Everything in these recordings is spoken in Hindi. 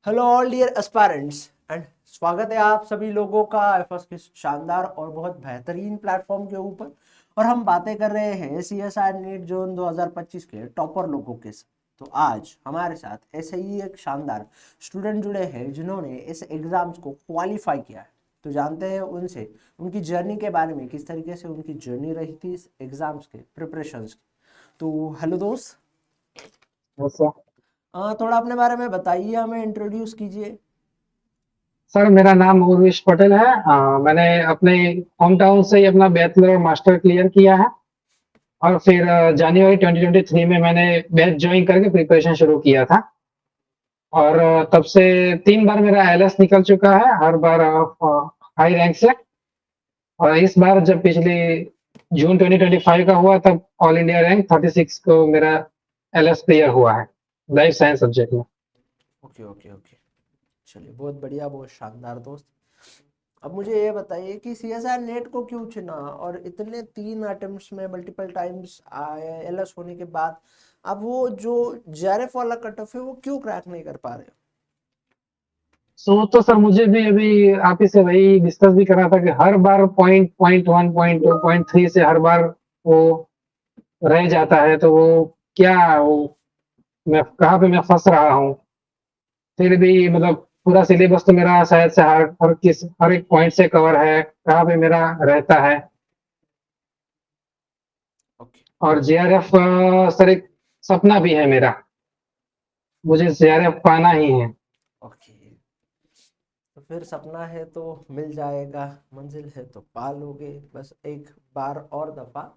Hello all dear aspirants and स्वागत है आप सभी लोगों का एफएस के शानदार और बहुत बेहतरीन प्लेटफॉर्म के ऊपर। और हम बातें कर रहे हैं सीएसआर नीट जोन 2025 के टॉपर लोगों के साथ। तो आज हमारे साथ ऐसे ही एक शानदार स्टूडेंट जुड़े हैं जिन्होंने इस एग्जाम्स को क्वालिफाई किया है। तो जानते हैं उनसे उनकी जर्नी के बारे में, किस तरीके से उनकी जर्नी रही थी इस एग्जाम्स के प्रिपरेशंस की। तो हेलो दोस्त, अच्छा। थोड़ा अपने बारे में बताइए, हमें इंट्रोड्यूस कीजिए। सर मेरा नाम उर्विश पटेल है। मैंने अपने होम टाउन से ही अपना बैचलर और मास्टर क्लियर किया है और फिर जनवरी 2023 में मैंने बैच ज्वाइन करके प्रिपरेशन शुरू किया था। और तब से 3 बार मेरा एलएस निकल चुका है, हर बार हाई रैंक से। और इस बार जब पिछले जून 2025 का हुआ तब ऑल इंडिया रैंक 36 को मेरा एलएस क्लियर हुआ है लाइफ साइंस सब्जेक्ट में। ओके ओके ओके, चलिए बहुत बढ़िया, बहुत शानदार दोस्त। अब मुझे ये बताइए कि सीएसआर नेट को क्यों चुना, और इतने 3 अटेम्प्ट्स में मल्टीपल टाइम्स एलएस होने के बाद अब वो जो जेआरएफ वाला कट ऑफ है वो क्यों क्रैक नहीं कर पा रहे हो? सो तो सर मुझे भी अभी आप ही से वही डिस्कस भी कर रहा था कि हर बार पॉइंट 1 पॉइंट 2 पॉइंट 3 से हर बार वो रह जाता है, तो वो क्या वो मैं कहाँ पे मैं फंस रहा हूँ। फिर भी मतलब पूरा सिलेबस तो मेरा शायद से हर एक पॉइंट से कवर है, कहाँ पे मेरा रहता है। ओके और जेआरएफ सर एक सपना भी है मेरा, मुझे जेआरएफ पाना ही है। ओके, तो फिर सपना है तो मिल जाएगा, मंजिल है तो पा लोगे, बस एक बार और दफा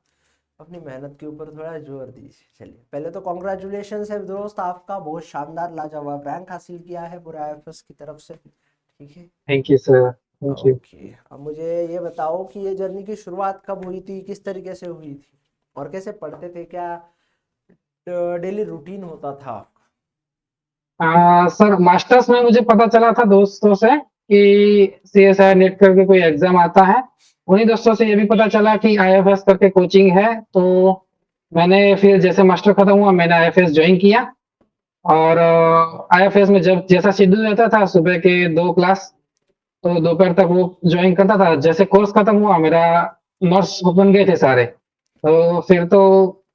अपनी मेहनत के ऊपर थोड़ा जोर दीजिए। चलिए, पहले तो कॉन्ग्रेचुलेशन है दोस्त, आपका बहुत शानदार लाजवाब रैंक हासिल किया है पूरे आईएफएस की तरफ से। ठीक है। Thank you sir, thank you. Okay, अब मुझे ये बताओ कि ये जर्नी की शुरुआत कब हुई थी, किस तरीके से हुई थी, और कैसे पढ़ते थे, क्या डेली रूटीन होता था आपका? सर मास्टर्स में मुझे पता चला था दोस्तों से कि सीएसआई नेट करके कोई एग्जाम आता है। उन्हीं दोस्तों से ये भी पता चला कि आईएफएस करके कोचिंग है, तो मैंने फिर जैसे मास्टर खत्म हुआ मैंने आईएफएस ज्वाइन किया। और आईएफएस में जब जैसा शेड्यूल रहता था, सुबह के 2 क्लास तो दोपहर तक वो ज्वाइन करता था। जैसे कोर्स खत्म हुआ मेरा, नोट्स बन गए थे सारे, तो फिर तो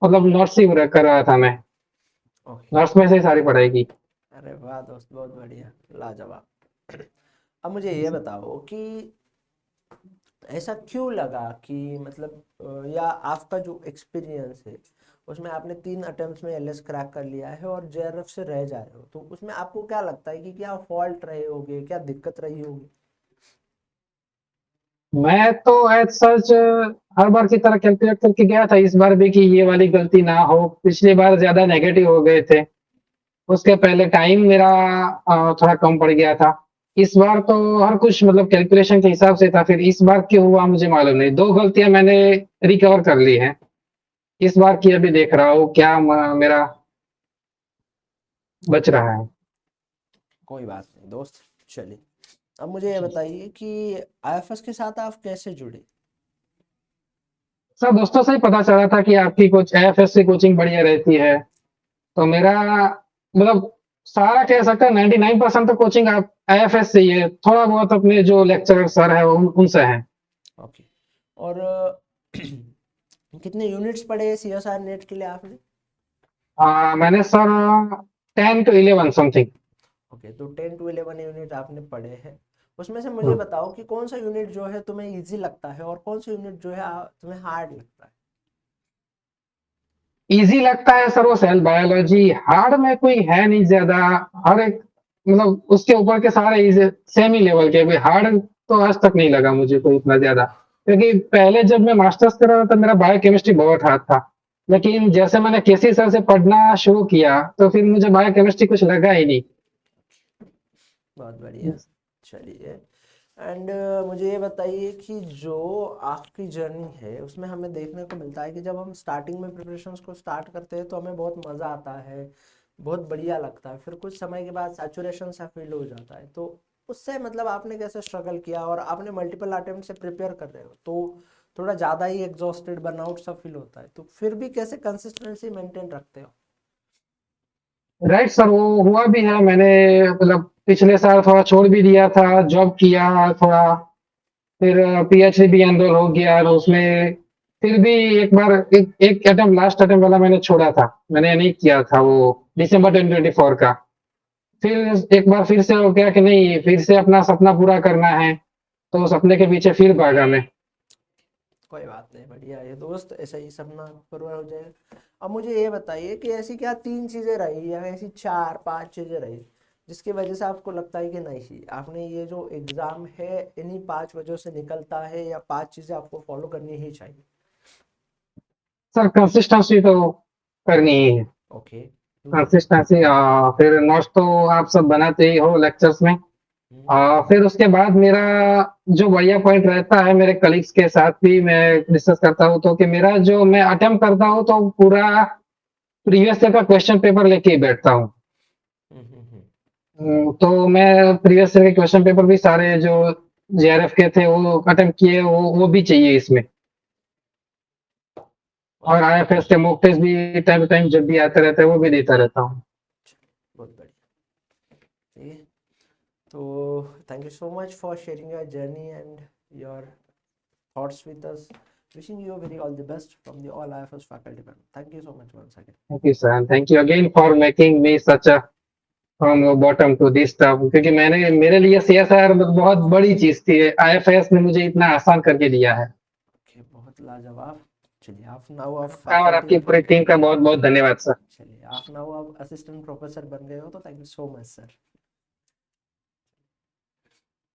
मतलब नोट्स ही पूरा कर रहा था मैं, ओके, नोट्स में से ही सारी पढ़ाई की। अरे वाह दोस्त, बहुत बढ़िया, लाजवाब। अब मुझे ये बताओ कि ऐसा क्यों लगा कि मतलब या आपका जो एक्सपीरियंस है उसमें आपने 3 अटेम्प्ट्स में एलएस क्रैक कर लिया है और जेआरएफ से रह जा रहे हो, तो उसमें आपको क्या लगता है कि क्या फॉल्ट रहे होगे, क्या दिक्कत रही होगी? मैं तो एज सच हर बार की तरह कैलकुलेट करके गया था इस बार भी कि ये वाली गलती ना हो। पिछली बार ज्यादा नेगेटिव हो गए थे, उसके पहले टाइम मेरा थोड़ा कम पड़ गया था। इस बार तो हर कुछ मतलब कैलकुलेशन के हिसाब से था, फिर इस बार क्यों हुआ मुझे मालूम नहीं। 2 गलतियां मैंने रिकवर कर ली हैं, इस बार की अभी देख रहा हूँ क्या मेरा बच रहा है। कोई बात नहीं दोस्त। चलिए, अब मुझे ये बताइए कि आईएफएस के साथ आप कैसे जुड़े? सब दोस्तों से ही पता चला था कि आपकी कुछ एएफएस की कोचिंग बढ़िया रहती है, तो मेरा मतलब सारा कह सकता है 99% तो कोचिंग आप आईएफएस से ही है, थोड़ा बहुत अपने जो लेक्चरर सर है उनसे है। ओके, और कितने यूनिट्स पढ़े सीएसआर नेट के लिए आपने? मैंने सर 10 to 11 समथिंग। ओके, तो 10 to 11 यूनिट आपने पढ़े हैं। उसमें से मुझे बताओ कि कौन सा यूनिट जो है तुम्हें इजी लगता है और कौन सा यूनिट जो है तुम्हें हार्ड लगता है? इजी लगता है सर वो सेल बायोलॉजी, हार्ड में कोई है नहीं ज्यादा। हर एक मतलब उसके ऊपर के सारे इजी सेम ही लेवल के, कोई हार्ड तो आज तक नहीं लगा मुझे कोई इतना ज्यादा। क्योंकि पहले जब मैं मास्टर्स कर रहा था तब मेरा बायोकेमिस्ट्री बहुत हार्ड था, लेकिन जैसे मैंने केसी सर से पढ़ना शुरू किया तो फिर मुझे बायोकेमिस्ट्री कुछ लगा ही नहीं। बहुत बढ़िया। चलिए, एंड मुझे ये बताइए कि जो आपकी जर्नी है उसमें हमें देखने को मिलता है कि जब हम स्टार्टिंग में प्रिपरेशंस को स्टार्ट करते हैं तो हमें बहुत मज़ा आता है, बहुत बढ़िया लगता है, फिर कुछ समय के बाद सैचुरेशन सा फील हो जाता है। तो उससे मतलब आपने कैसे स्ट्रगल किया, और आपने मल्टीपल अटेम्प्ट से प्रिपेयर कर रहे हो तो थोड़ा ज़्यादा ही एग्जॉस्टेड बर्नआउट सा फील होता है, तो फिर भी कैसे कंसिस्टेंसी मेंटेन रखते हो? राइट सर, वो हुआ भी है। मैंने मतलब पिछले साल थोड़ा छोड़ भी दिया था, जॉब किया थोड़ा, फिर पीएचडी भी एनरोल हो गया और उसमें फिर भी एक बार एक अटेम्प्ट, लास्ट अटेम्प्ट वाला मैंने छोड़ा था, मैंने नहीं किया था वो, दिसंबर 2024 का। फिर एक बार फिर से हो गया कि नहीं, फिर से अपना सपना पूरा करना है, तो सपने के पीछे फिर भागा मैं। कोई बात नहीं, बढ़िया है दोस्त, ऐसा ही सपना पूरा हो जाएगा। अब मुझे ये बताइए कि ऐसी क्या तीन चीजें रही या ऐसी चार पांच चीजें रही जिसकी वजह से आपको लगता है कि नहीं आपने ये जो एग्जाम है इन्हीं पांच वजहों से निकलता है या पांच चीजें आपको फॉलो करनी ही चाहिए। सर कंसिस्टेंसी तो करनी ही है। ओके। दूसरा। कंसिस्टेंसी, फिर नोट्स तो आप सब बनाते ही हो लेक्चर्स में। हम्म। फिर उसके बाद मेरा जो बढ़िया पॉइंट रहता है, मेरे कलीग्स के साथ भी मैं डिस्कस करता हूँ, तो कि मेरा जो मैं अटेम्प्ट करता हूँ तो पूरा प्रीवियस ईयर का क्वेश्चन पेपर लेके ही बैठता हूँ। हम्म। हम्म। तो मैं प्रीवियस ईयर के क्वेश्चन पेपर भी सारे जो जेआरएफ के थे वो अटेम्प्ट किए, वो भी चाहिए इसमें। बहुत और आईएफएस के मॉक टेस्ट भी टाइम टू टाइम जब भी आते रहते हैं वो भी देता रहता हूँ। बहुत बढ़िया। ठीक है। तो thank you so much for sharing your journey and your thoughts with us. Wishing you very all the best from the all IFS faculty member. Thank you so much once again. Thank you sir, thank you again for making me such a from bottom to this top, क्योंकि मैंने, मेरे लिए सीएसआर बहुत बड़ी चीज थी, आईएफएस ने मुझे इतना आसान करके दिया है। Okay, बहुत लाजवाब। चलिए आप नाउ आप आपका और फैकल्टी। आपकी पूरी टीम का बहुत बहुत धन्यवाद सर। चलिए आप नाउ आप असिस्टेंट प्रोफेसर बन गए हो तो thank you so much sir.